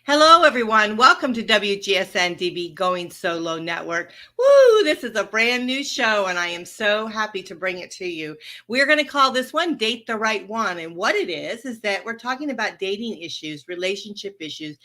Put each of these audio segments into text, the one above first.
Hello, everyone. Welcome to WGSN-DB Going Solo Network. Woo! This is a brand new show, and I am so happy to bring it to you. We're going to call this one Date the Right One. And what it is that we're talking about dating issues, relationship issues,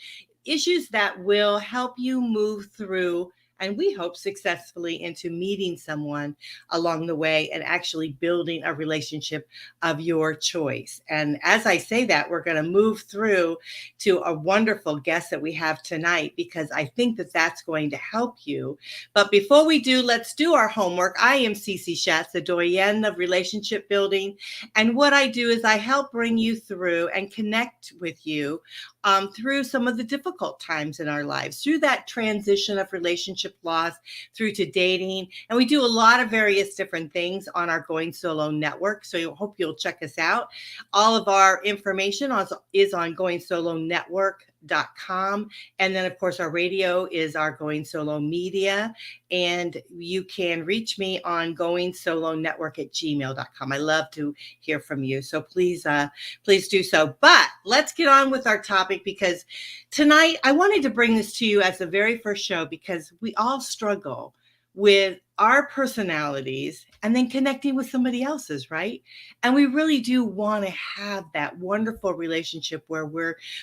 issues that will help you move through and we hope successfully into meeting someone along the way and actually building a relationship of your choice. And as I say that, we're going to move through to a wonderful guest that we have tonight because I think that that's going to help you. But before we do, let's do our homework. I am Cece Shatz, the Doyenne of relationship building. And what I do is I help bring you through and connect with you through some of the difficult times in our lives, through that transition of relationship loss, through to dating. And we do a lot of various different things on our Going Solo network. So I hope you'll check us out. All of our information is on goingsolo.network.com. And then, of course, our radio is our Going Solo Media. And you can reach me on goingsolo.network@gmail.com. I love to hear from you. So please do so. But let's get on with our topic because tonight I wanted to bring this to you as the very first show because we all struggle with our personalities and then connecting with somebody else's, right? And we really do want to have that wonderful relationship where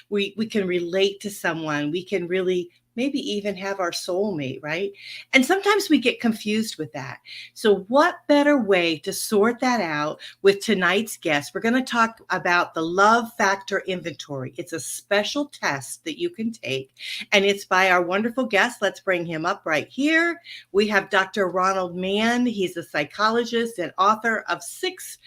we can relate to someone. We can really maybe even have our soulmate, right? And sometimes we get confused with that. So what better way to sort that out with tonight's guest? We're going to talk about the Love Factor Inventory. It's a special test that you can take, and it's by our wonderful guest. Let's bring him up right here. We have Dr. Ronald Mann. He's a psychologist and author of 6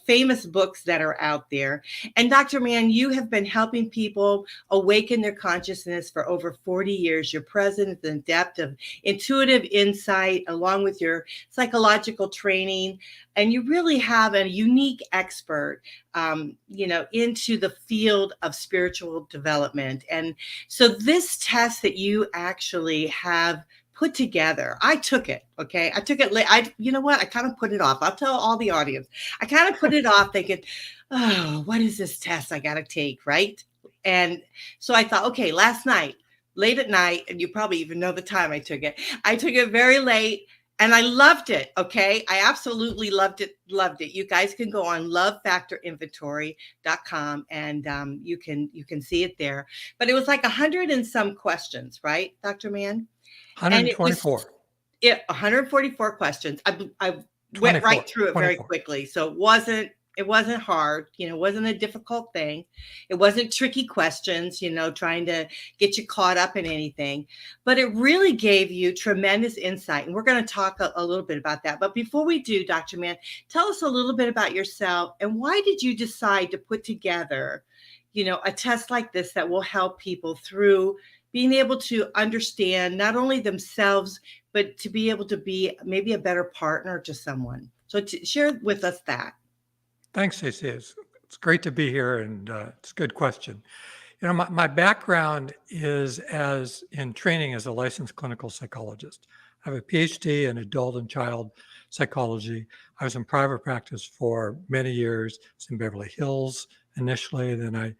famous books that are out there. And Dr. Mann, you have been helping people awaken their consciousness for over 40 years. Your presence and depth of intuitive insight, along with your psychological training, and you really have a unique expert, into the field of spiritual development. And so this test that you actually have put together. I took it. Okay. I took it. You know what? I kind of put it off. I'll tell all the audience. I kind of put it off thinking, oh, what is this test I got to take? Right. And so I thought, okay, last night, late at night, and you probably even know the time I took it. I took it very late and I loved it. Okay. I absolutely loved it. You guys can go on lovefactorinventory.com and you can see it there. But it was like 100 and some questions, right, Dr. Mann? 124. 144 questions. I went right through it 24. Very quickly. So it wasn't hard, it wasn't a difficult thing. It wasn't tricky questions, trying to get you caught up in anything, but it really gave you tremendous insight. And we're going to talk a little bit about that. But before we do, Dr. Mann, tell us a little bit about yourself and why did you decide to put together, a test like this that will help people through being able to understand not only themselves, but to be able to be maybe a better partner to someone. So share with us that. Thanks, Cece. It's great to be here, and it's a good question. My background is in training as a licensed clinical psychologist. I have a PhD in adult and child psychology. I was in private practice for many years. I was in Beverly Hills initially, then I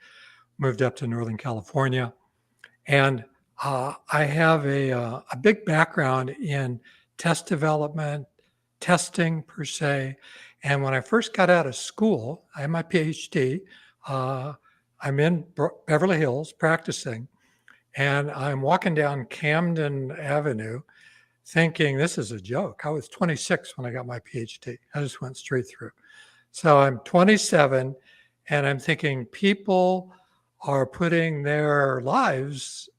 moved up to Northern California. And I have a big background in test development, testing per se. And when I first got out of school, I had my PhD. I'm in Beverly Hills practicing, and I'm walking down Camden Avenue thinking this is a joke. I was 26 when I got my PhD. I just went straight through. So I'm 27, and I'm thinking people are putting their lives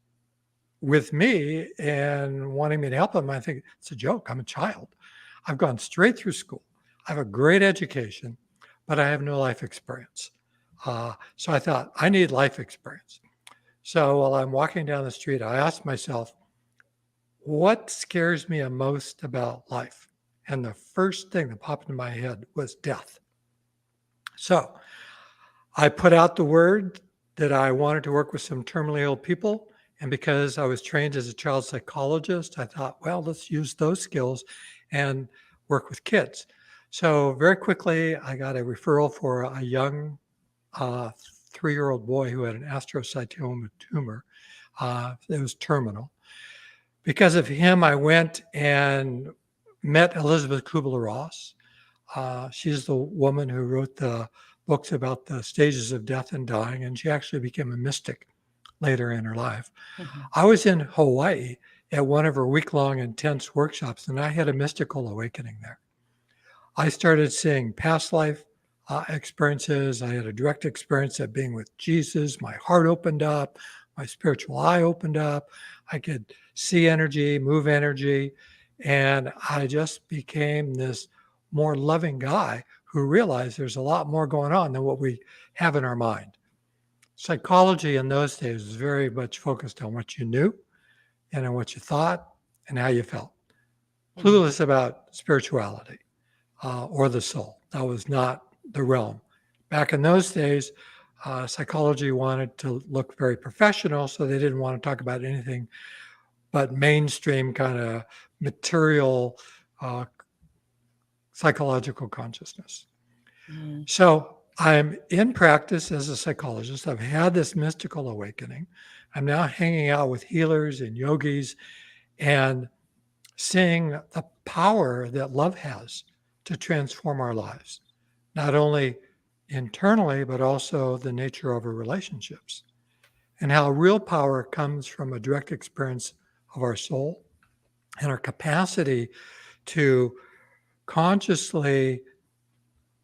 with me and wanting me to help them. I think it's a joke. I'm a child. I've gone straight through school. I have a great education, but I have no life experience. So I thought, I need life experience. So while I'm walking down the street, I asked myself, what scares me the most about life? And the first thing that popped into my head was death. So I put out the word that I wanted to work with some terminally ill people. And because I was trained as a child psychologist, I thought, well, let's use those skills and work with kids. So very quickly, I got a referral for a young 3-year-old boy who had an astrocytoma tumor. It was terminal. Because of him, I went and met Elizabeth Kubler-Ross. She's the woman who wrote the books about the stages of death and dying, and she actually became a mystic later in her life. Mhm. I was in Hawaii at one of her week-long intense workshops, and I had a mystical awakening there. I started seeing past life experiences. I had a direct experience of being with Jesus. My heart opened up. My spiritual eye opened up. I could see energy, move energy, and I just became this more loving guy who realized there's a lot more going on than what we have in our mind. Psychology in those days was very much focused on what you knew and on what you thought and how you felt. Clueless about spirituality or the soul. That was not the realm. Back in those days, psychology wanted to look very professional, so they didn't want to talk about anything but mainstream kind of material psychological consciousness. Mhm. So I'm in practice as a psychologist. I've had this mystical awakening. I'm now hanging out with healers and yogis and seeing the power that love has to transform our lives, not only internally, but also the nature of our relationships, and how real power comes from a direct experience of our soul and our capacity to consciously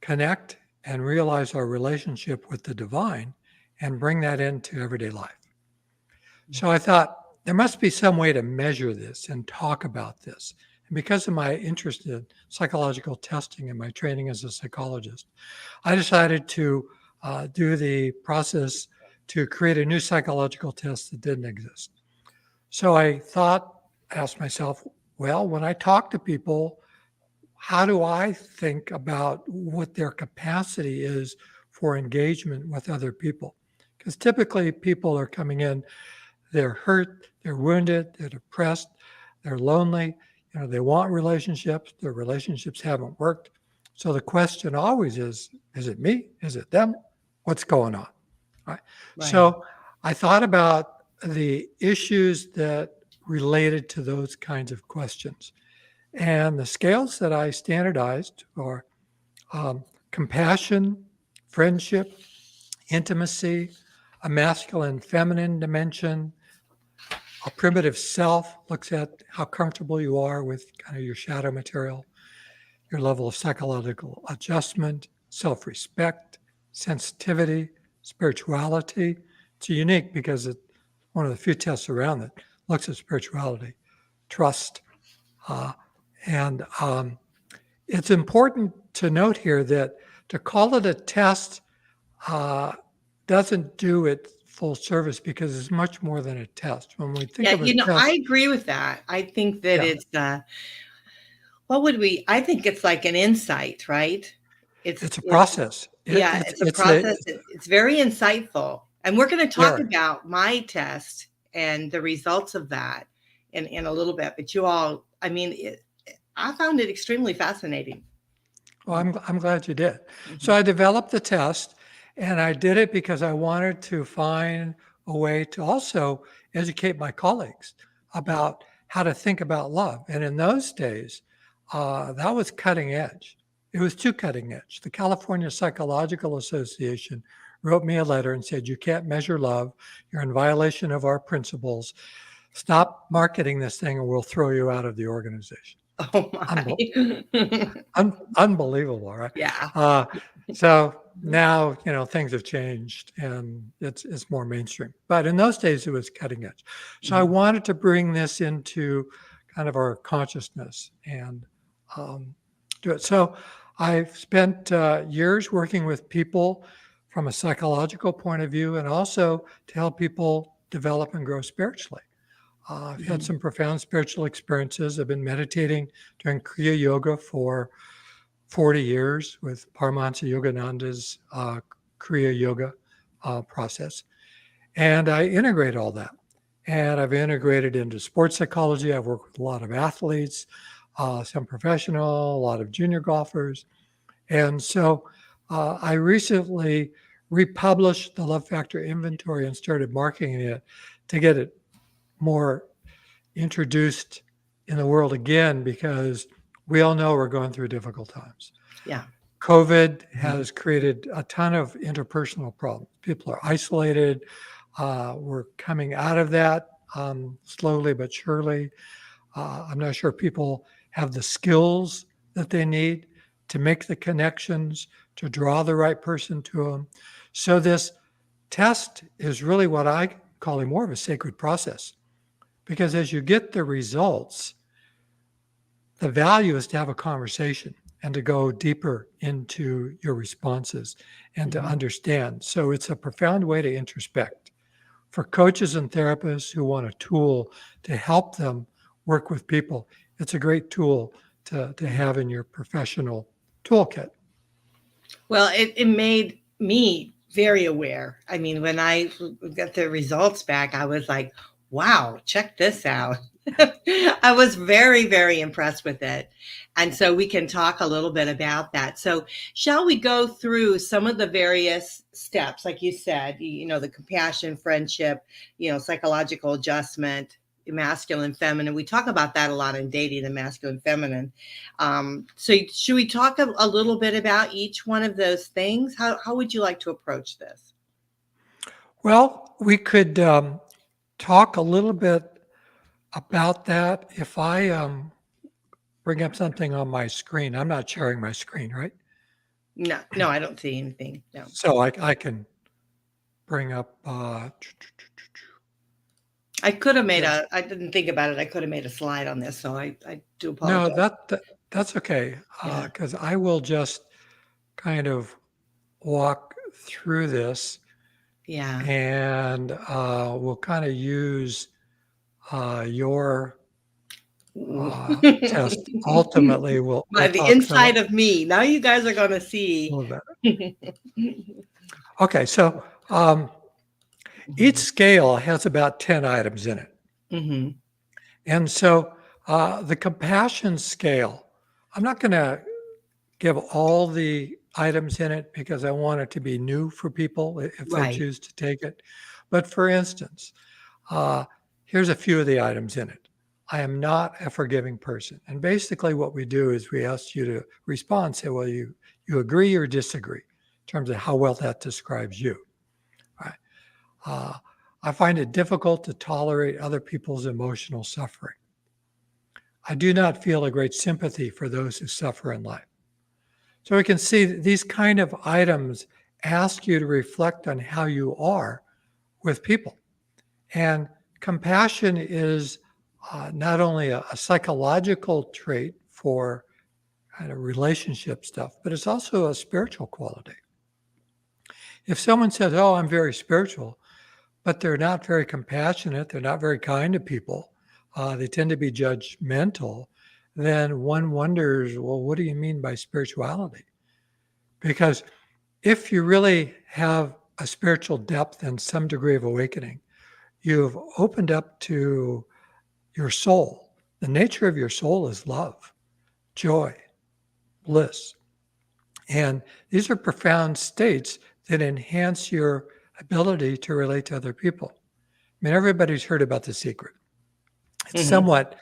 connect and realize our relationship with the divine and bring that into everyday life. So I thought there must be some way to measure this and talk about this. And because of my interest in psychological testing and my training as a psychologist, I decided to do the process to create a new psychological test that didn't exist. So I asked myself, well, when I talk to people, how do I think about what their capacity is for engagement with other people? Because typically people are coming in, they're hurt, they're wounded, they're depressed, they're lonely, they want relationships, their relationships haven't worked. So the question always is it me? Is it them? What's going on? Right. Right. So I thought about the issues that related to those kinds of questions. And the scales that I standardized are compassion, friendship, intimacy, a masculine feminine dimension. A primitive self looks at how comfortable you are with kind of your shadow material, your level of psychological adjustment, self-respect, sensitivity, spirituality. It's unique because it's one of the few tests around that looks at spirituality, trust. And it's important to note here that to call it a test doesn't do it full service because it's much more than a test. When we think Yeah, of a test, I agree with that. I think that yeah, it's I think it's like an insight, right? it's a It's process. Yeah, it's a process. It's very insightful. And we're going to talk Very. about my test and the results of that in a little bit. But I found it extremely fascinating. Well, I'm glad you did. So Mhm. I developed the test, and I did it because I wanted to find a way to also educate my colleagues about how to think about love. And in those days, that was cutting edge. It was too cutting edge. The California Psychological Association wrote me a letter and said, "You can't measure love. You're in violation of our principles. Stop marketing this thing, or we'll throw you out of the organization." Oh my. Unbelievable, right? Yeah. So now, things have changed and it's more mainstream. But in those days, it was cutting edge. So I Mhm. wanted to bring this into kind of our consciousness and do it. So I've spent years working with people from a psychological point of view and also to help people develop and grow spiritually. I've had Mhm. some profound spiritual experiences. I've been meditating, doing Kriya Yoga for 40 years with Paramahansa Yogananda's Kriya Yoga process. And I integrate all that. And I've integrated into sports psychology. I've worked with a lot of athletes, some professional, a lot of junior golfers. And so I recently republished the Love Factor inventory and started marketing it to get it more introduced in the world again, because we all know we're going through difficult times. Yeah. COVID has created a ton of interpersonal problems. People are isolated. We're coming out of that slowly but surely. I'm not sure people have the skills that they need to make the connections, to draw the right person to them. So this test is really what I call more of a sacred process, because as you get the results, the value is to have a conversation and to go deeper into your responses and to understand. So it's a profound way to introspect. For coaches and therapists who want a tool to help them work with people, it's a great tool to have in your professional toolkit. Well, it made me very aware. I mean, when I got the results back, I was like, wow, check this out. I was very, very impressed with it. And so we can talk a little bit about that. So shall we go through some of the various steps, like you said, the compassion, friendship, psychological adjustment, masculine, feminine. We talk about that a lot in dating, the masculine, feminine. So should we talk a little bit about each one of those things? How would you like to approach this? Well, we could talk a little bit about that. If I bring up something on my screen, I'm not sharing my screen, right? No, I don't see anything. No. So I can bring up. I could have made I didn't think about it. I could have made a slide on this, so I do apologize. No, that's okay, because I will just kind of walk through this. Yeah. And we'll kind of use your test. Ultimately, we'll the inside of me. Now you guys are going to see. Okay, so each scale has about 10 items in it. And so the compassion scale, I'm not going to give all the items in it because I want it to be new for people if they choose to take it. But for instance, here's a few of the items in it. I am not a forgiving person. And basically what we do is we ask you to respond, say, well, you agree or disagree in terms of how well that describes you. Right? I find it difficult to tolerate other people's emotional suffering. I do not feel a great sympathy for those who suffer in life. So we can see that these kind of items ask you to reflect on how you are with people. And compassion is not only a psychological trait for kind of relationship stuff, but it's also a spiritual quality. If someone says, oh, I'm very spiritual, but they're not very compassionate, they're not very kind to people, they tend to be judgmental, then one wonders, well, what do you mean by spirituality? Because if you really have a spiritual depth and some degree of awakening, you've opened up to your soul. The nature of your soul is love, joy, bliss. And these are profound states that enhance your ability to relate to other people. I mean, everybody's heard about The Secret. It's somewhat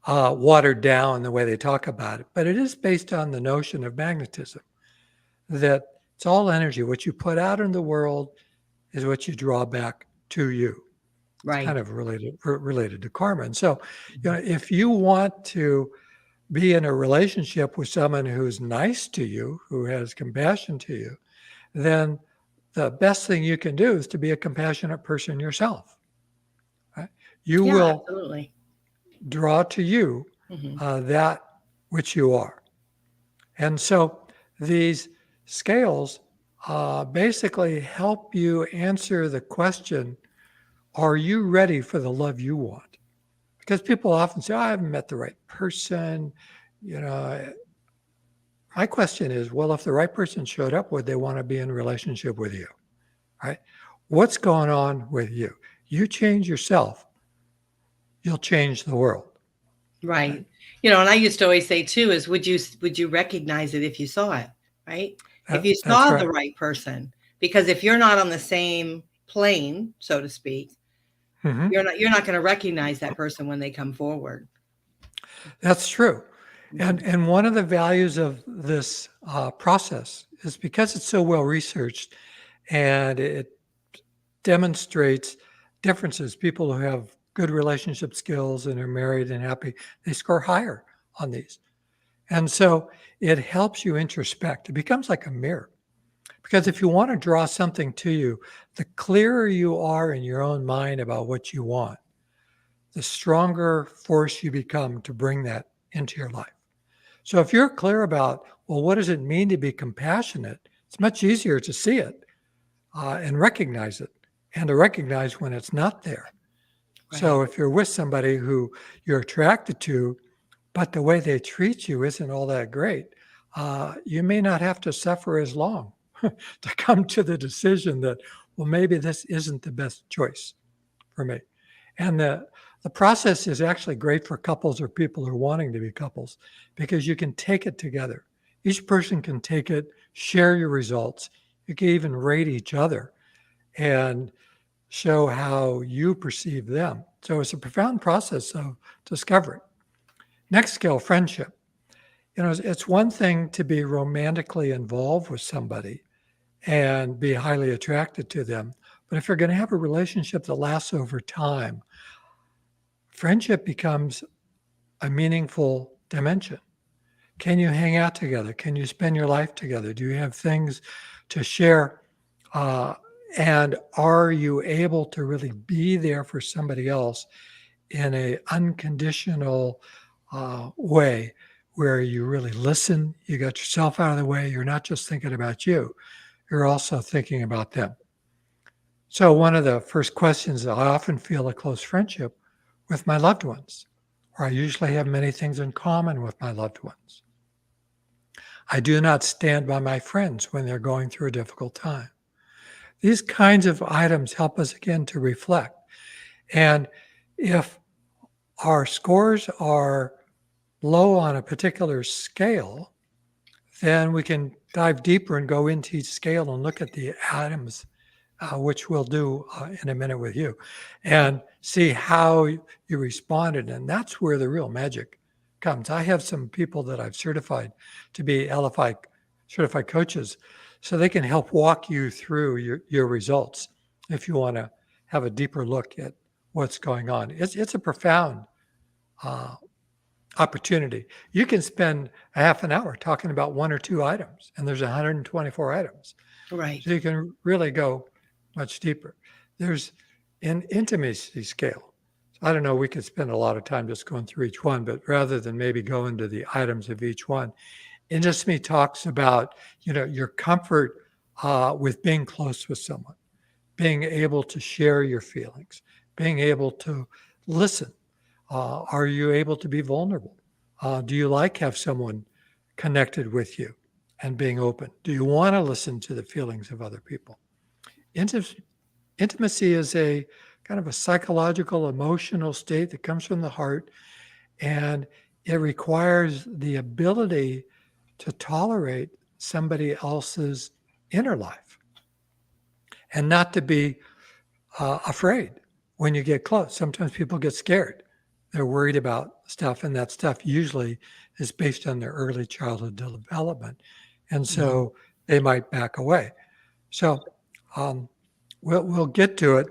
watered down in the way they talk about it, but it is based on the notion of magnetism, that it's all energy. What you put out in the world is what you draw back to you. Right. It's kind of related to karma. And so, if you want to be in a relationship with someone who's nice to you, who has compassion to you, then the best thing you can do is to be a compassionate person yourself. Right? You will absolutely draw to you that which you are. And so these scales basically help you answer the question, are you ready for the love you want? Because people often say, I haven't met the right person. My question is, well, if the right person showed up, would they want to be in a relationship with you? Right? What's going on with you? You change yourself, you'll change the world. Right. And I used to always say too, is would you recognize it if you saw it? Right. If you saw the right person, Because if you're not on the same plane, so to speak, Mhm. you're not going to recognize that person when they come forward. That's true. Mhm. And one of the values of this process is because it's so well researched and it demonstrates differences. People who have good relationship skills and are married and happy, they score higher on these. And so it helps you introspect. It becomes like a mirror. Because if you want to draw something to you, the clearer you are in your own mind about what you want, the stronger force you become to bring that into your life. So if you're clear about, well, what does it mean to be compassionate? It's much easier to see it and recognize it and to recognize when it's not there. So Right. if you're with somebody who you're attracted to, but the way they treat you isn't all that great, you may not have to suffer as long to come to the decision that, well, maybe this isn't the best choice for me. And the process is actually great for couples or people who are wanting to be couples because you can take it together. Each person can take it, share your results. You can even rate each other and show how you perceive them. So it's a profound process of discovery. Next skill, friendship. It's one thing to be romantically involved with somebody and be highly attracted to them. But if you're going to have a relationship that lasts over time, friendship becomes a meaningful dimension. Can you hang out together? Can you spend your life together? Do you have things to share? And are you able to really be there for somebody else in a unconditional way where you really listen, you got yourself out of the way, you're not just thinking about you, you're also thinking about them. So one of the first questions I often feel a close friendship with my loved ones, or I usually have many things in common with my loved ones. I do not stand by my friends when they're going through a difficult time. These kinds of items help us again to reflect. And if our scores are low on a particular scale, then we can dive deeper and go into each scale and look at the items, which we'll do in a minute with you, and see how you responded. And that's where the real magic comes. I have some people that I've certified to be LFI certified coaches, so they can help walk you through your results if you want to have a deeper look at what's going on. It's a profound uh, opportunity. You can spend a half an hour talking about one or two items, and there's 124 items. Right. So you can really go much deeper. There's an intimacy scale. I don't know, we could spend a lot of time just going through each one, but rather than maybe go into the items of each one, intimacy talks about, your comfort with being close with someone, being able to share your feelings, being able to listen. Are you able to be vulnerable? Do you have someone connected with you and being open? Do you want to listen to the feelings of other people? Intimacy is a kind of a psychological, emotional state that comes from the heart, and it requires the ability to tolerate somebody else's inner life and not to be afraid when you get close. Sometimes people get scared. They're worried about stuff, and that stuff usually is based on their early childhood development. And so they might back away. So we'll get to it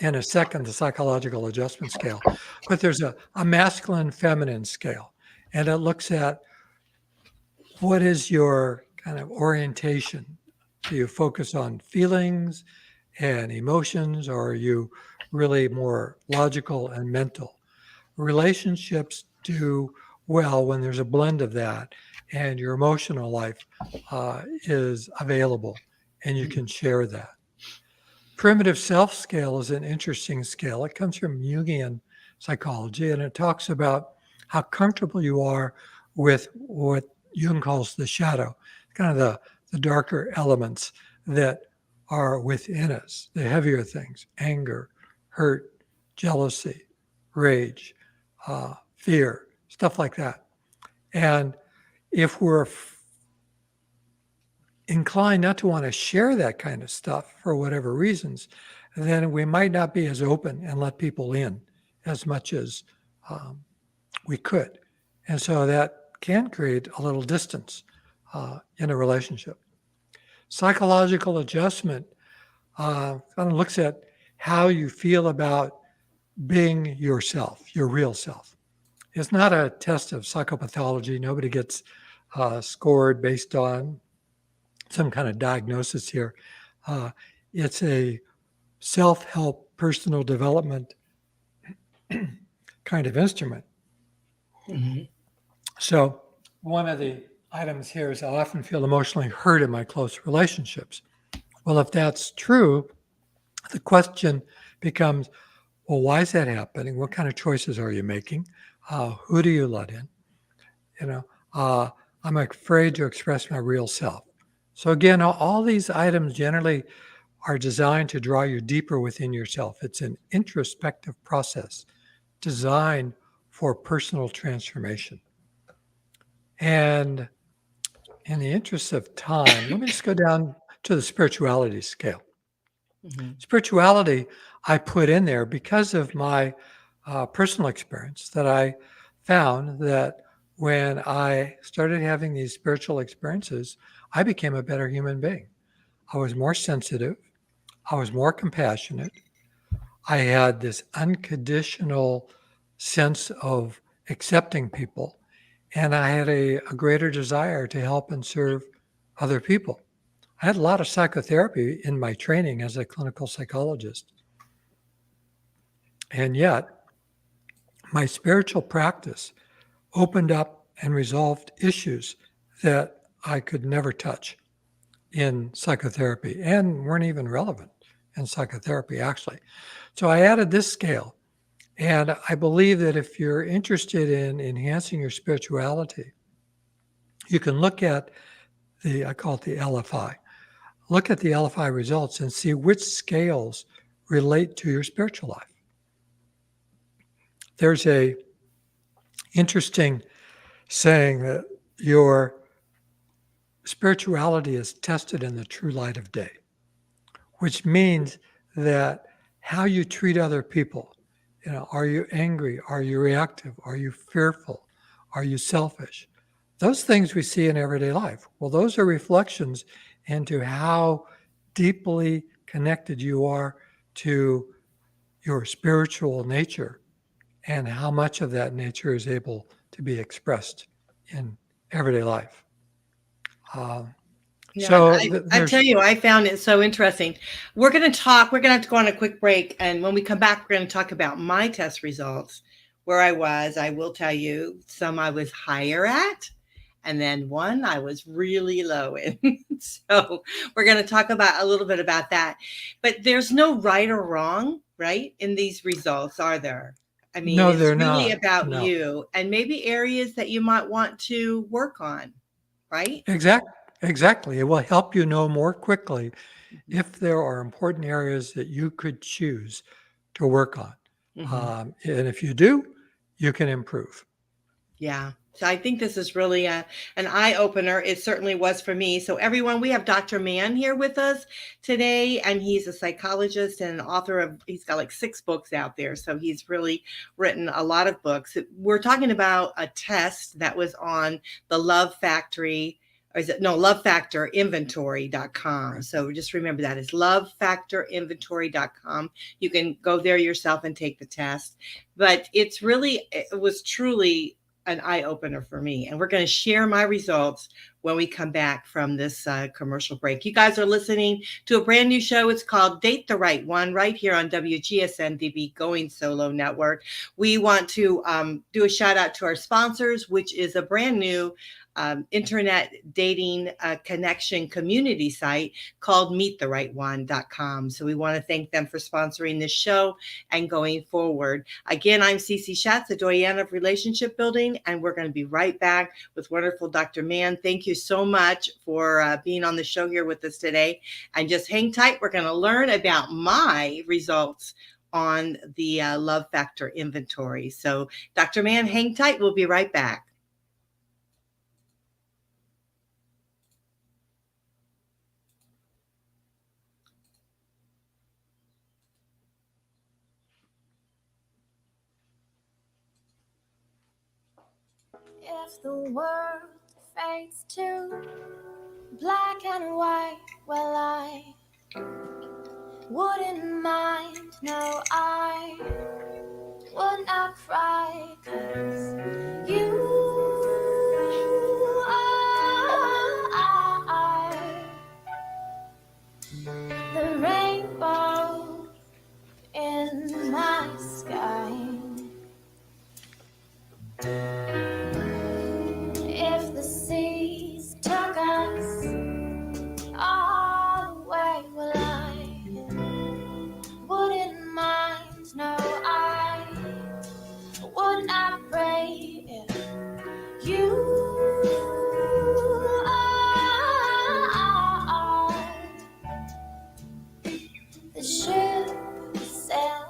in a second, the psychological adjustment scale. But there's a masculine feminine scale, and it looks at what is your kind of orientation. Do you focus on feelings and emotions, or are you really more logical and mental? Relationships do well when there's a blend of that, and your emotional life is available, and you can share that. Primitive self scale is an interesting scale. It comes from Jungian psychology, and it talks about how comfortable you are with what Jung calls the shadow, kind of the darker elements that are within us, the heavier things, anger, hurt, jealousy, rage, fear, stuff like that. And if we're inclined not to want to share that kind of stuff for whatever reasons, then we might not be as open and let people in as much as we could. And so that can create a little distance in a relationship. Psychological adjustment kind of looks at how you feel about being yourself, your real self. It's not a test of psychopathology. Nobody gets scored based on some kind of diagnosis here. It's a self-help, personal development kind of instrument. Mm-hmm. So one of the items here is I often feel emotionally hurt in my close relationships. Well, if that's true, the question becomes, well, why is that happening? What kind of choices are you making? Who do you let in? I'm afraid to express my real self. So again, all these items generally are designed to draw you deeper within yourself. It's an introspective process designed for personal transformation. And in the interest of time, let me just go down to the spirituality scale. Mm-hmm. Spirituality I put in there because of my personal experience, that I found that when I started having these spiritual experiences, I became a better human being. I was more sensitive. I was more compassionate. I had this unconditional sense of accepting people, and I had a greater desire to help and serve other people. I had a lot of psychotherapy in my training as a clinical psychologist. And yet, my spiritual practice opened up and resolved issues that I could never touch in psychotherapy and weren't even relevant in psychotherapy, actually. So I added this scale. And I believe that if you're interested in enhancing your spirituality, you can look at I call it the LFI. Look at the LFI results and see which scales relate to your spiritual life. There's a interesting saying that your spirituality is tested in the true light of day, which means that how you treat other people, are you angry? Are you reactive? Are you fearful? Are you selfish? Those things we see in everyday life. Well, those are reflections into how deeply connected you are to your spiritual nature and how much of that nature is able to be expressed in everyday life. I tell you, I found it so interesting. We're going to have to go on a quick break. And when we come back, we're going to talk about my test results, where I will tell you some I was higher at, and then one I was really low in. So we're going to talk about a little bit about that. But there's no right or wrong, right, in these results, are there? I mean, no, it's they're really not. about No. you and maybe areas that you might want to work on, right? Exactly. It will help you know more quickly if there are important areas that you could choose to work on. Mm-hmm. And if you do, you can improve. Yeah. So I think this is really an eye opener. It certainly was for me. So everyone, we have Dr. Mann here with us today, and he's a psychologist and an author of, he's got like 6 books out there. So he's really written a lot of books. We're talking about a test that was on the Love Factory, or is it no, lovefactorinventory.com. So just remember that is lovefactorinventory.com. You can go there yourself and take the test. But it was truly an eye-opener for me. And we're going to share my results when we come back from this commercial break. You guys are listening to a brand new show. It's called Date the Right One, right here on WGSN-DB Going Solo Network. We want to do a shout out to our sponsors, which is a brand new internet dating connection community site called meettherightone.com. So we want to thank them for sponsoring this show and going forward. Again, I'm Cece Shatz, the Doyenne of Relationship Building, and we're going to be right back with wonderful Dr. Mann. Thank you so much for being on the show here with us today. And just hang tight. We're going to learn about my results on the Love Factor inventory. So Dr. Mann, hang tight. We'll be right back. If the world fades to black and white, well, I wouldn't mind. No, I would not cry, 'cause you are the rainbow in my sky. If the seas took us all away, well, I wouldn't mind. No, I would not break if you are the ship sail.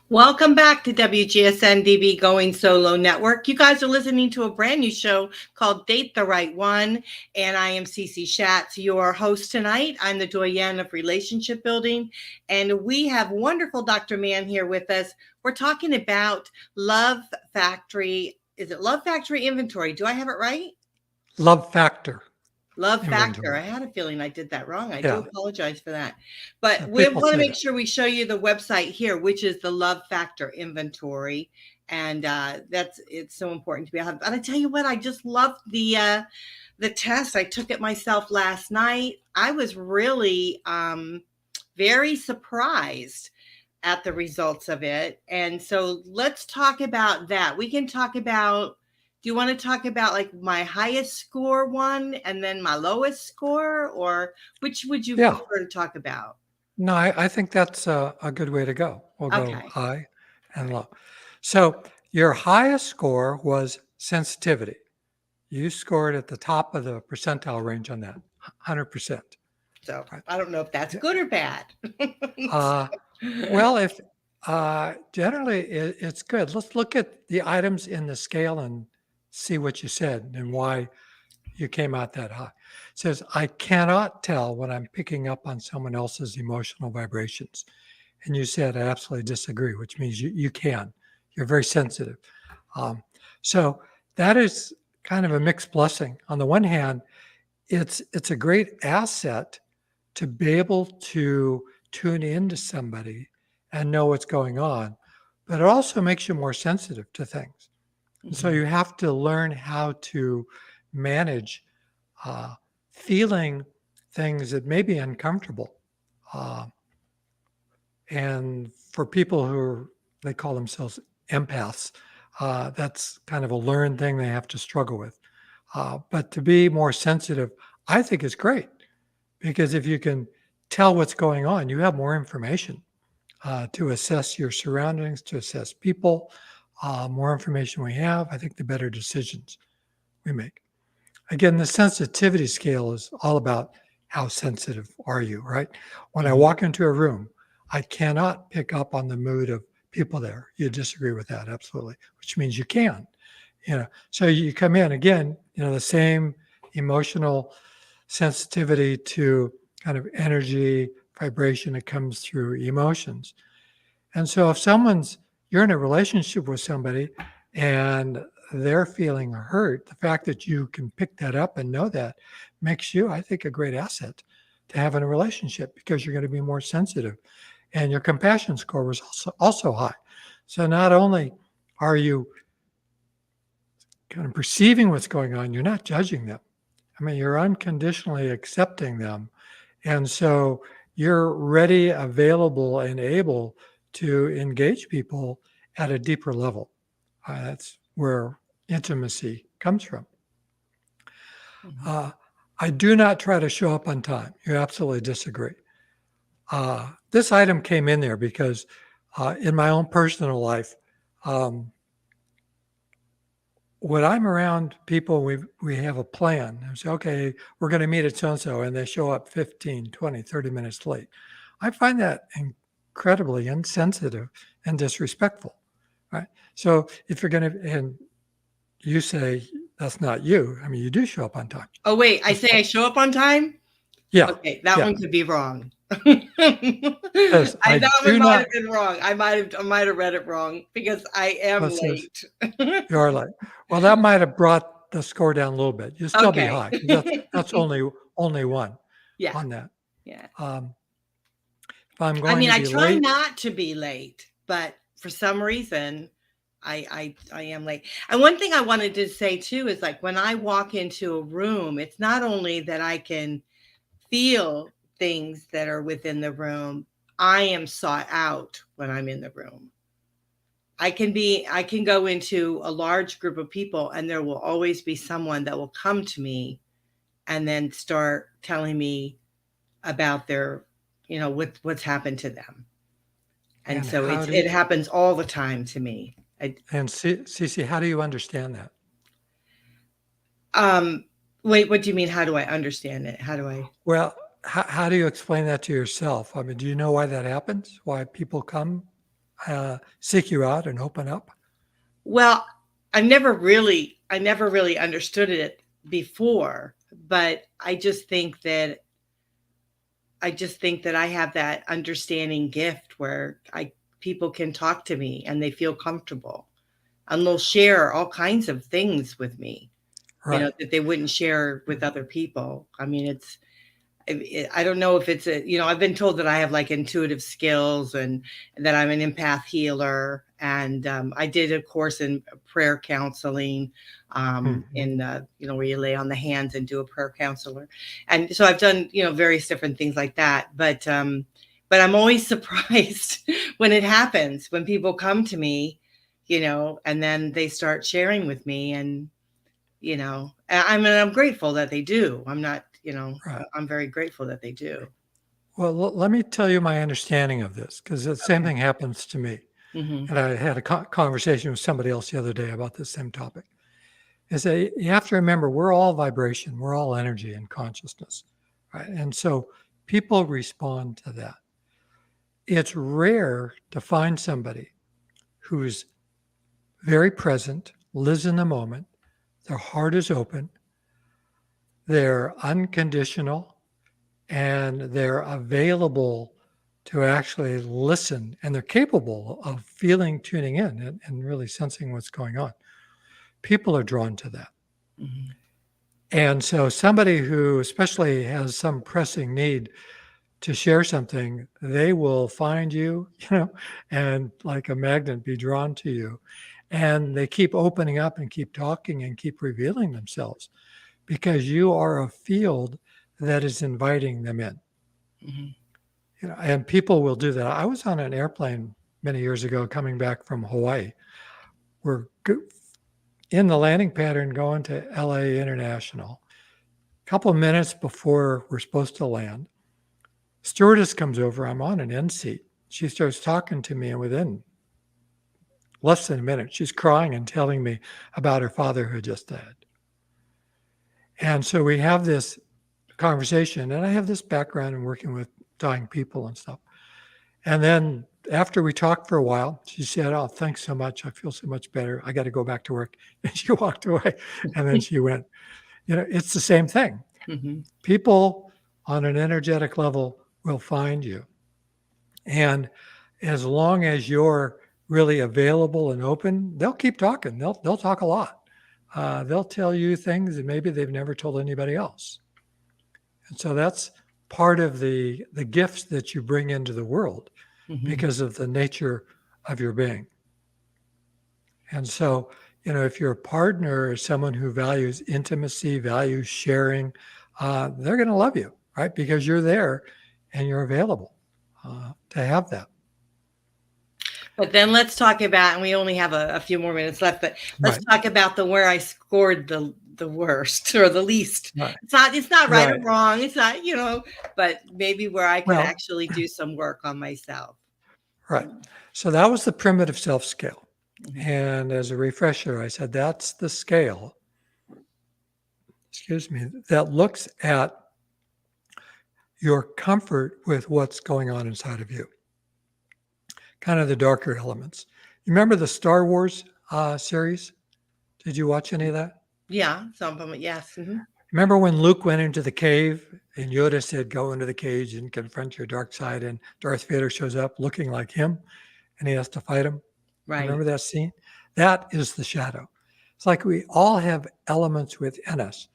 Welcome back to WGSN-DB Going Solo Network. You guys are listening to a brand new show called Date the Right One, and I am Cece Shatz, your host tonight. I'm the Doyenne of Relationship Building, and we have wonderful Dr. Mann here with us. We're talking about Love Factory. Is it Love Factory Inventory? Do I have it right? Love Factor. Love Factor. Inventory. I had a feeling I did that wrong. I Yeah. do apologize for that. But Yeah, we people want to say make that. sure we show you the website here, which is the Love Factor Inventory. And it's so important to be able. But I tell you what, I just loved the test. I took it myself last night. I was really very surprised at the results of it. And so let's talk about that. We can talk about. Do you want to talk about like my highest score one and then my lowest score, or which would you Yeah. prefer to talk about? No, I think that's a good way to go. We'll go Okay. high and low. So your highest score was sensitivity. You scored at the top of the percentile range on that, 100%. So Right. I don't know if that's Yeah. good or bad. Well, if generally it's good. Let's look at the items in the scale and see what you said and why you came out that high. It says, I cannot tell when I'm picking up on someone else's emotional vibrations. And you said, I absolutely disagree, which means you can. You're very sensitive. So that is kind of a mixed blessing. On the one hand, it's a great asset to be able to tune into somebody and know what's going on, but it also makes you more sensitive to things. And so you have to learn how to manage feeling things that may be uncomfortable. And for people they call themselves empaths, that's kind of a learned thing they have to struggle with. But to be more sensitive, I think is great, because if you can tell what's going on, you have more information to assess your surroundings, to assess people. More information we have, I think the better decisions we make. Again, the sensitivity scale is all about how sensitive are you, right? When I walk into a room, I cannot pick up on the mood of people there. You disagree with that, absolutely, which means you can. So you come in again, the same emotional sensitivity to kind of energy, vibration that comes through emotions. And so if you're in a relationship with somebody and they're feeling hurt, the fact that you can pick that up and know that makes you, I think, a great asset to have in a relationship because you're going to be more sensitive. And your compassion score was also high. So not only are you kind of perceiving what's going on, you're not judging them. I mean, you're unconditionally accepting them. And so you're ready, available, and able to engage people at a deeper level. That's where intimacy comes from. I do not try to show up on time. You absolutely disagree. This item came in there because in my own personal life, when I'm around people, we have a plan. I say, okay, we're going to meet at so-and-so, and they show up 15, 20, 30 minutes late. I find that incredibly insensitive and disrespectful, right? So if you're going to, and you say that's not you, I mean, you do show up on time. Oh, wait, I say I show up on time? Yeah. Okay, that one could be wrong. Because I That do one might not, have been wrong. I might have read it wrong because I am What's this? late. you're like, well, that might have brought the score down a little bit. You'll still be Okay. high. 'Cause that's only one Yeah. on that. Yeah. If I'm I going mean, to I be try late, not to be late, but for some reason, I am late. And one thing I wanted to say too is like when I walk into a room, it's not only that I can feel things that are within the room, I am sought out when I'm in the room. I can go into a large group of people and there will always be someone that will come to me and then start telling me about their, what's happened to them. And so it happens all the time to me. And Cece, how do you understand that? Wait, what do you mean? How do I understand it? How do I? Well, how do you explain that to yourself? I mean, do you know why that happens? Why people come, seek you out and open up? Well, I never really understood it before, but I just think that I have that understanding gift where people can talk to me and they feel comfortable and they'll share all kinds of things with me, Right. that they wouldn't share with other people. I mean, I don't know if it's I've been told that I have like intuitive skills and that I'm an empath healer. And I did a course in prayer counseling in, where you lay on the hands and do a prayer counselor. And so I've done, various different things like that. But I'm always surprised when it happens, when people come to me, and then they start sharing with me and, I'm grateful that they do. I'm not, Right. I'm very grateful that they do. Well, let me tell you my understanding of this, because the same thing happens to me. Mm-hmm. And I had a conversation with somebody else the other day about this same topic. Is that you have to remember we're all vibration, we're all energy and consciousness, right? And so people respond to that. It's rare to find somebody who's very present, lives in the moment, their heart is open, they're unconditional, and they're available to actually listen, and they're capable of feeling, tuning in, and really sensing what's going on. People are drawn to that. Mm-hmm. And so somebody who especially has some pressing need to share something, they will find you, and like a magnet be drawn to you. And they keep opening up and keep talking and keep revealing themselves because you are a field that is inviting them in. Mm-hmm. And people will do that. I was on an airplane many years ago coming back from Hawaii. We're in the landing pattern going to LA International. A couple of minutes before we're supposed to land, stewardess comes over. I'm on an end seat. She starts talking to me, and within less than a minute, she's crying and telling me about her father who just died. And so we have this conversation, and I have this background in working with dying people and stuff. And then after we talked for a while, she said, "Oh, thanks so much. I feel so much better. I got to go back to work." And she walked away, and then she went. It's the same thing. Mm-hmm. People on an energetic level will find you. And as long as you're really available and open, they'll keep talking. They'll talk a lot. They'll tell you things that maybe they've never told anybody else. And so that's part of the gifts that you bring into the world because of the nature of your being. And so, if your partner is someone who values intimacy, values sharing, they're going to love you, right? Because you're there and you're available to have that. But then let's talk about, and we only have a few more minutes left, but let's talk about where I scored the worst or the least. Right. It's not right or wrong. It's not, but maybe where I can actually do some work on myself. Right. So that was the primitive self scale. And as a refresher, I said that's the scale, that looks at your comfort with what's going on inside of you. Kind of the darker elements. You remember the Star Wars series? Did you watch any of that? Yeah, some of them, yes. Remember when Luke went into the cave and Yoda said, go into the cage and confront your dark side, and Darth Vader shows up looking like him and he has to fight him? Right. Remember that scene? That is the shadow. It's like we all have elements within us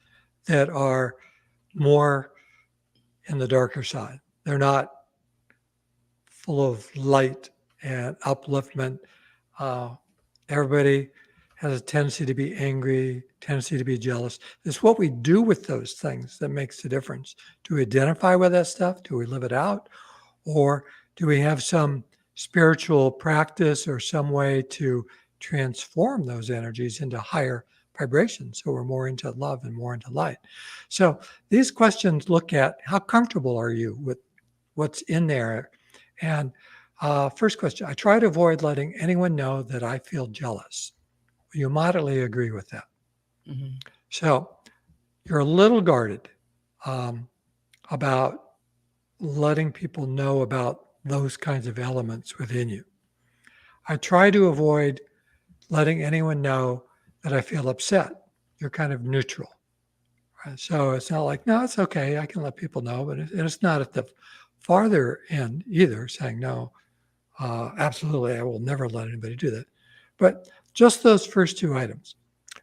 that are more in the darker side. They're not full of light and upliftment. Everybody has a tendency to be angry, tendency to be jealous. It's what we do with those things that makes the difference. Do we identify with that stuff? Do we live it out? Or do we have some spiritual practice or some way to transform those energies into higher vibrations, so we're more into love and more into light? So these questions look at how comfortable are you with what's in there. And first question, I try to avoid letting anyone know that I feel jealous. You moderately agree with that. So you're a little guarded about letting people know about those kinds of elements within you. I try to avoid letting anyone know that I feel upset. You're kind of neutral. Right? So it's not like, no, it's okay, I can let people know, but it's not at the farther end either, saying, no, absolutely, I will never let anybody do that. But just those first two items.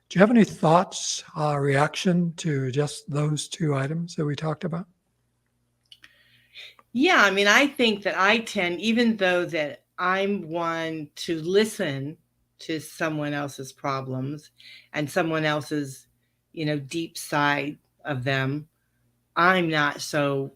Do you have any thoughts, reaction to just those two items that we talked about? Yeah, I mean, I think that I tend, even though that I'm one to listen to someone else's problems and someone else's, deep side of them, I'm not so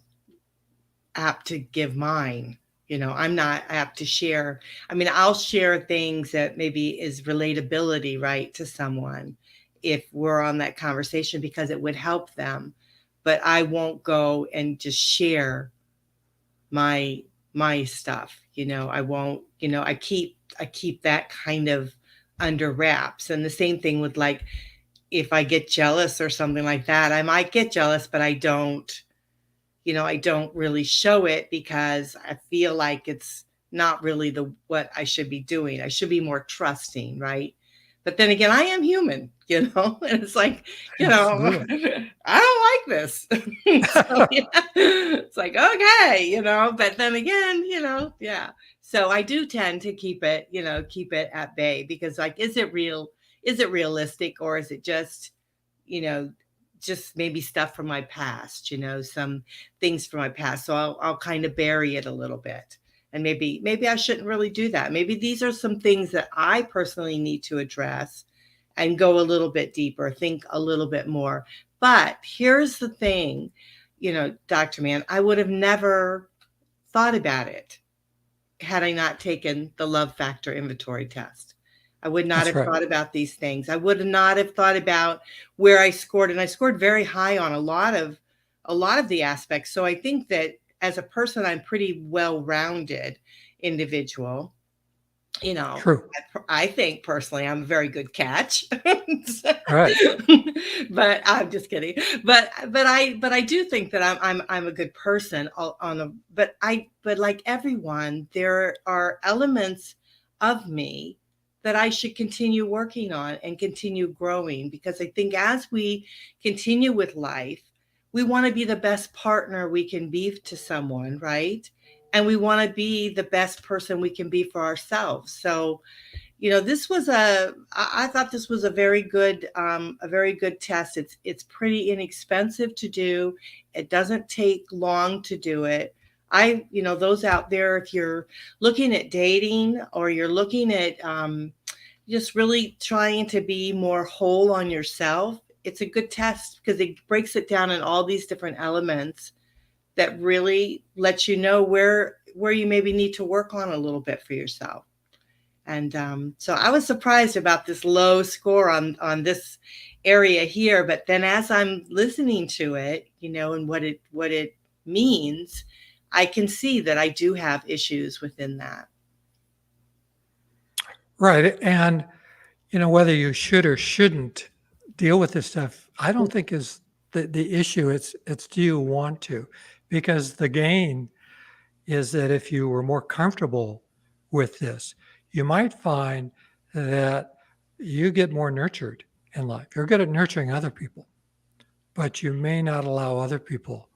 apt to give mine. I'm not apt to share. I mean, I'll share things that maybe is relatability, right, to someone if we're on that conversation because it would help them. But I won't go and just share my stuff. I won't, I keep that kind of under wraps. And the same thing with, like, if I get jealous or something like that, I might get jealous, but I don't really show it because I feel like it's not really what I should be doing. I should be more trusting, right? But then again, I am human, and it's like, Absolutely. I don't like this. So, it's like, okay, but then again, yeah. So I do tend to keep it at bay because, like, is it real? Is it realistic, or is it just, just maybe stuff from my past, some things from my past. So I'll kind of bury it a little bit. And maybe I shouldn't really do that. Maybe these are some things that I personally need to address and go a little bit deeper, think a little bit more. But here's the thing, Dr. Mann, I would have never thought about it had I not taken the love factor inventory test. I would not have thought about these things. I would not have thought about where I scored, and I scored very high on a lot of the aspects. So I think that as a person, I'm pretty well-rounded individual. True. I think personally, I'm a very good catch. Right. But I'm just kidding. But I do think that I'm a good person but like everyone, there are elements of me that I should continue working on and continue growing, because I think as we continue with life, we want to be the best partner we can be to someone, right? And we want to be the best person we can be for ourselves. So, this was I thought this was a very good test. It's pretty inexpensive to do. It doesn't take long to do it. Those out there, if you're looking at dating or you're looking at just really trying to be more whole on yourself, it's a good test because it breaks it down in all these different elements that really let you know where you maybe need to work on a little bit for yourself. And so I was surprised about this low score on this area here. But then as I'm listening to it, and what it means, I can see that I do have issues within that. Right. And, whether you should or shouldn't deal with this stuff, I don't think is the issue. It's do you want to? Because the gain is that if you were more comfortable with this, you might find that you get more nurtured in life. You're good at nurturing other people, but you may not allow other people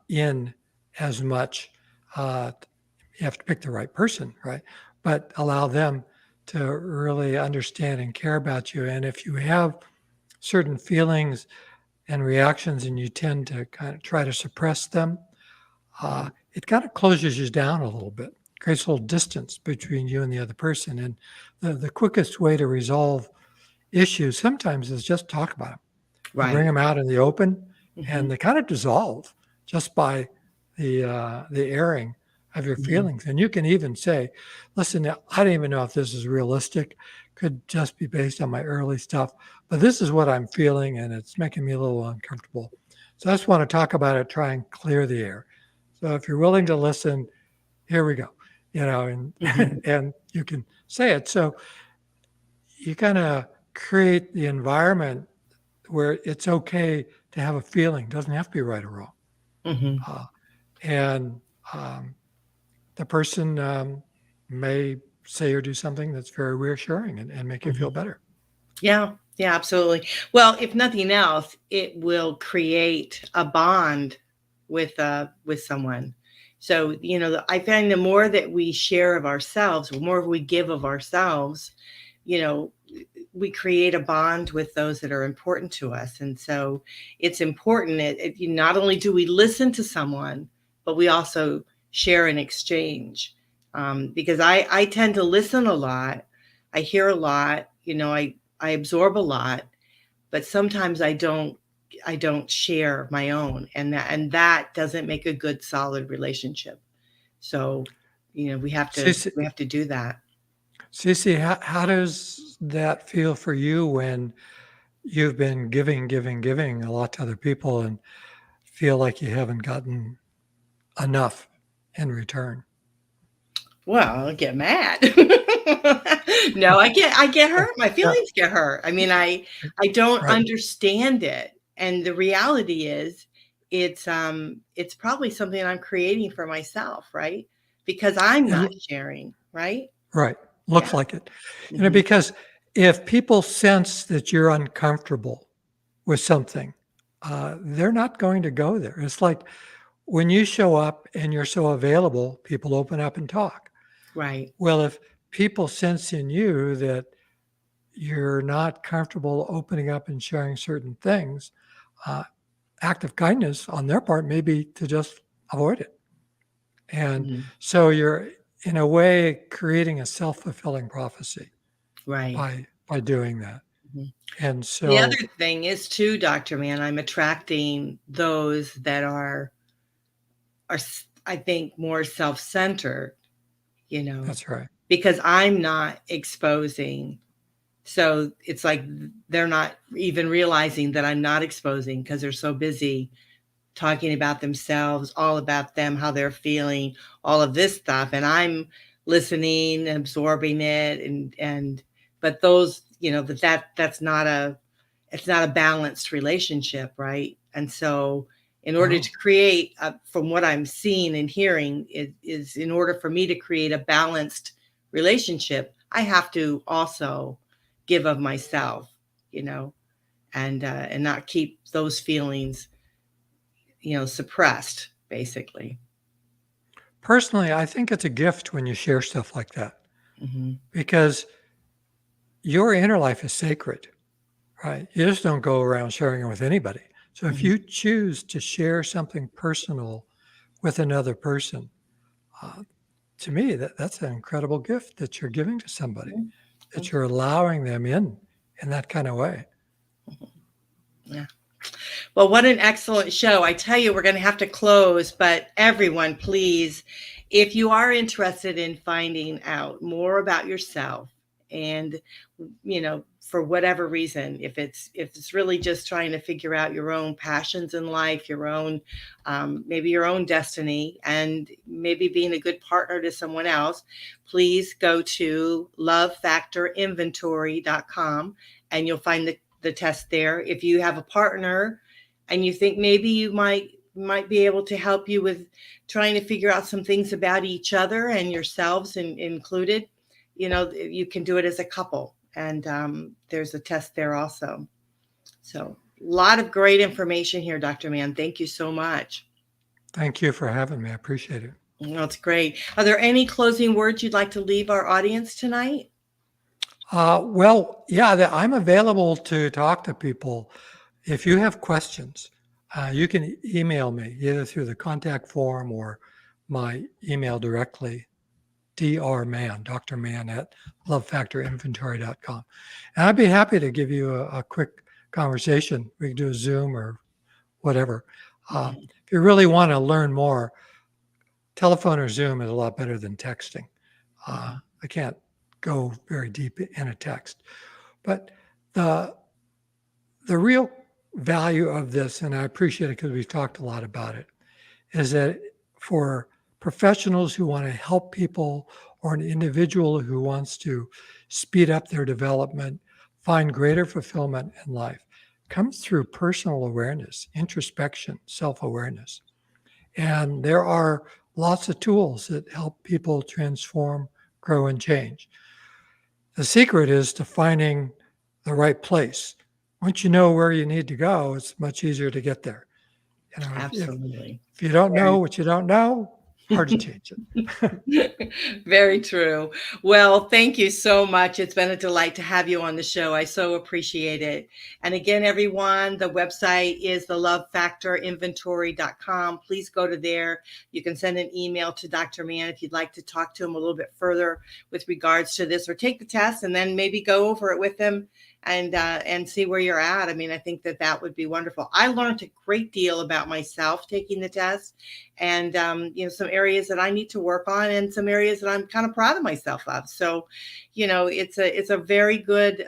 in as much. You have to pick the right person, right? But allow them to really understand and care about you. And if you have certain feelings and reactions and you tend to kind of try to suppress them, it kind of closes you down a little bit, creates a little distance between you and the other person. And the quickest way to resolve issues sometimes is just talk about them. Right. Bring them out in the open, and they kind of dissolve just by the airing of your feelings. And you can even say, listen, I don't even know if this is realistic. Could just be based on my early stuff, but this is what I'm feeling and it's making me a little uncomfortable. So I just want to talk about it, try and clear the air. So if you're willing to listen, here we go, and you can say it. So you kind of create the environment where it's okay to have a feeling. It doesn't have to be right or wrong. And the person may say or do something that's very reassuring and make you feel better. Yeah, absolutely. Well, if nothing else, it will create a bond with someone. So, I find the more that we share of ourselves, the more we give of ourselves, we create a bond with those that are important to us. And so it's important. Not only do we listen to someone, but we also share and exchange. Because I tend to listen a lot. I hear a lot, I absorb a lot, but sometimes I don't share my own, and that doesn't make a good solid relationship. So, we have to do that. Cece, how does that feel for you when you've been giving a lot to other people and feel like you haven't gotten enough in return? Well, I get mad. No, I get hurt. My feelings get hurt. I mean, I don't understand it. And the reality is it's probably something I'm creating for myself, right? Because I'm not sharing, right? Right. Looks like it. Because if people sense that you're uncomfortable with something, they're not going to go there. It's like when you show up and you're so available, people open up and talk. Right. Well, if people sense in you that you're not comfortable opening up and sharing certain things, act of kindness on their part may be to just avoid it. And so you're, in a way, creating a self-fulfilling prophecy, right, by doing that. And so the other thing is too, Dr. Mann, I'm attracting those that are I think more self-centered. That's right. Because I'm not exposing. So it's like they're not even realizing that I'm not exposing because they're so busy talking about themselves, all about them, how they're feeling, all of this stuff. And I'm listening, absorbing it. But those, that's not it's not a balanced relationship. Right. And so in order to create, from what I'm seeing and hearing, is in order for me to create a balanced relationship, I have to also give of myself, and not keep those feelings, suppressed, basically. Personally, I think it's a gift when you share stuff like that, because your inner life is sacred, right? You just don't go around sharing it with anybody. So if you choose to share something personal with another person, to me, that's an incredible gift that you're giving to somebody, that you're allowing them in that kind of way. Yeah. Well, what an excellent show. I tell you, we're going to have to close, but everyone, please, if you are interested in finding out more about yourself and, for whatever reason, if it's really just trying to figure out your own passions in life, your own, maybe your own destiny, and maybe being a good partner to someone else, please go to lovefactorinventory.com and you'll find the test there. If you have a partner and you think maybe you might be able to help you with trying to figure out some things about each other and yourselves included, you can do it as a couple. And there's a test there also. So a lot of great information here, Dr. Mann. Thank you so much. Thank you for having me. I appreciate it. That's great. Are there any closing words you'd like to leave our audience tonight? Well, yeah, I'm available to talk to people. If you have questions, you can email me either through the contact form or my email directly, Dr. Mann at lovefactorinventory.com. And I'd be happy to give you a quick conversation. We can do a Zoom or whatever. If you really want to learn more, telephone or Zoom is a lot better than texting. I can't go very deep in a text. But the real value of this, and I appreciate it because we've talked a lot about it, is that for professionals who want to help people or an individual who wants to speed up their development, find greater fulfillment in life, comes through personal awareness, introspection, self-awareness. And there are lots of tools that help people transform, grow, and change. The secret is to finding the right place. Once you know where you need to go, it's much easier to get there. Absolutely. If you don't know what you don't know, hard to change it. Very true. Well, thank you so much. It's been a delight to have you on the show. I so appreciate it. And again, everyone, the website is thelovefactorinventory.com. Please go to there. You can send an email to Dr. Mann if you'd like to talk to him a little bit further with regards to this, or take the test and then maybe go over it with him and see where you're at. I mean, I think that would be wonderful. I learned a great deal about myself taking the test, and some areas that I need to work on, and some areas that I'm kind of proud of myself of. So, it's a very good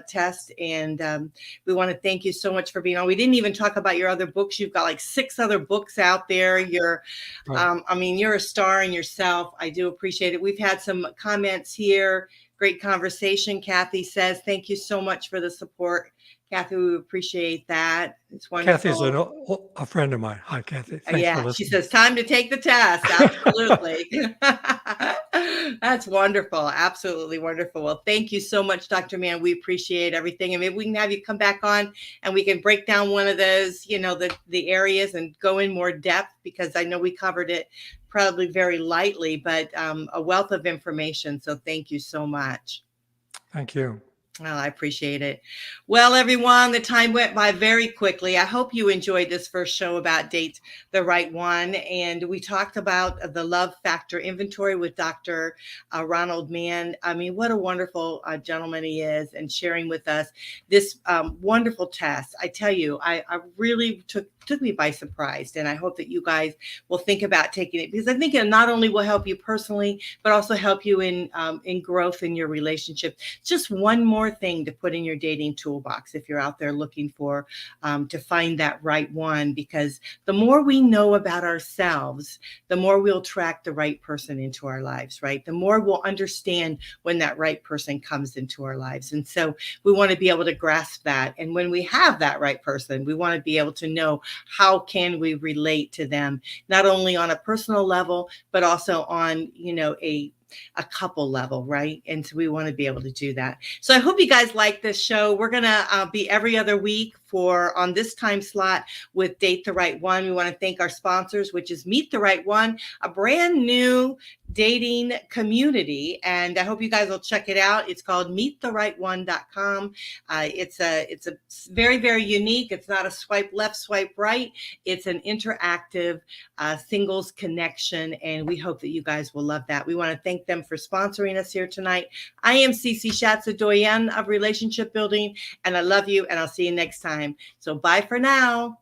test, and we want to thank you so much for being on. We didn't even talk about your other books. You've got like 6 other books out there. You're, you're a star in yourself. I do appreciate it. We've had some comments here. Great conversation. Kathy says, thank you so much for the support. Kathy, we appreciate that. It's wonderful. Kathy's a friend of mine. Hi, Kathy. Thanks for listening. She says, time to take the test. Absolutely. That's wonderful. Absolutely wonderful. Well, thank you so much, Dr. Mann. We appreciate everything. And maybe we can have you come back on and we can break down one of those, the areas and go in more depth, because I know we covered it probably very lightly, but a wealth of information. So thank you so much. Thank you. Well, I appreciate it. Well, everyone, the time went by very quickly. I hope you enjoyed this first show about Date the Right One. And we talked about the Love Factor Inventory with Dr. Ronald Mann. I mean, what a wonderful gentleman he is, and sharing with us this wonderful test. I tell you, I really took me by surprise. And I hope that you guys will think about taking it, because I think it not only will help you personally, but also help you in growth in your relationship. Just one more thing to put in your dating toolbox if you're out there looking for to find that right one, because the more we know about ourselves, the more we'll attract the right person into our lives, right? The more we'll understand when that right person comes into our lives. And so we want to be able to grasp that. And when we have that right person, we want to be able to know how can we relate to them, not only on a personal level, but also on, a couple level, right? And so we want to be able to do that. So I hope you guys like this show. We're going to be every other week on this time slot with Date the Right One. We want to thank our sponsors, which is Meet the Right One, a brand new dating community, and I hope you guys will check it out. It's called meettherightone.com. It's a very, very unique. It's not a swipe left, swipe right. It's an interactive singles connection, and we hope that you guys will love that. We want to thank them for sponsoring us here tonight. I am Cece Shatz, the Doyenne of relationship building, and I love you, and I'll see you next time. So bye for now.